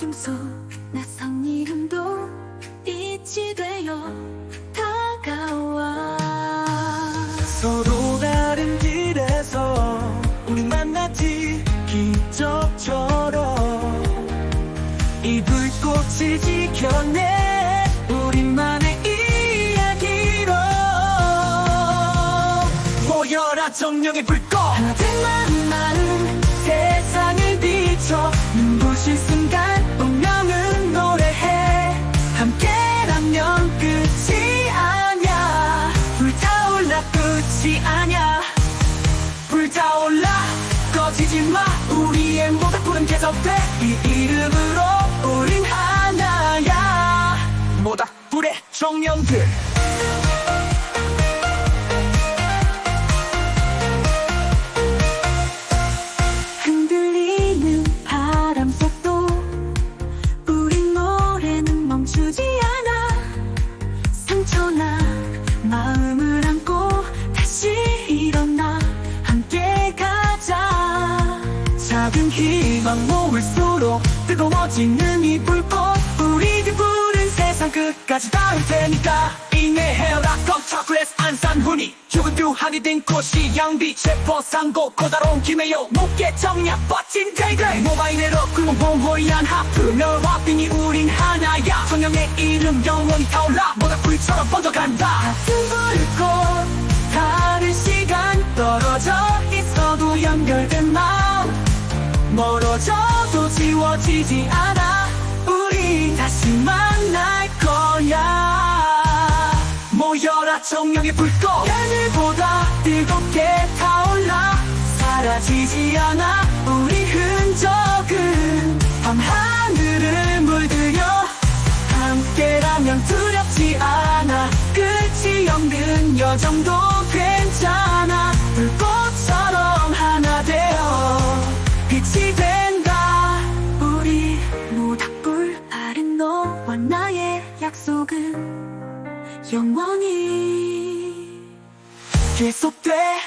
어둠 속 낯선 이름도 빛이 되어 다가와. 서로 다른 길에서 우리 만났지. 기적처럼 이 불꽃을 지켜내 우리만의 이야기로. 모여라 정령의 불꽃. 하나 된 마음 세상을 비춰 눈부신 순간 운명은 노래해. 함께라면 끝이 아냐. 불타올라 끝이 아냐. 불타올라 꺼지지 마. 우리의 모닥불은 계속돼. 이 이름으로 우린 하나야. 모닥불의 정령들. 흔들리는 바람 속도 우린 노래는 멈추지 않아. 상처나 마음을 안고 다시 일어나 함께 가자. 작은 희망 모을수록 뜨거워지는 이 불꽃. 우리들 부른 세상 끝까지 닿을 테니까. 인내해라 껌초콜릿 안산훈이 주근두한이 된 꽃이 양빛의 보상고. 고다로운 김해요 목계 정약 멋진 대글. 모바일에로 굶은 봉호이한 하프. 너와 빙이 우린 하나야. 정령의 이름 영원히 타올라. 모닥불처럼 뻗어간다. 같은 불꽃 다른 시간 떨어져 있어도 연결된 마음. 멀어져도 지워지지 않아. 우리 다시 만날 거야. 모여라 정령의 불꽃. 하늘보다 뜨겁게 타올라. 사라지지 않아 우리 흔적은. 밤하늘을 물들여 함께라면 두렵지 않아. 끝이 없는 여정도 괜찮아. 불꽃처럼 하나 되어 빛이 된다. 우리 모닥불 아른 너와 나의 약속은 영원히 계속돼.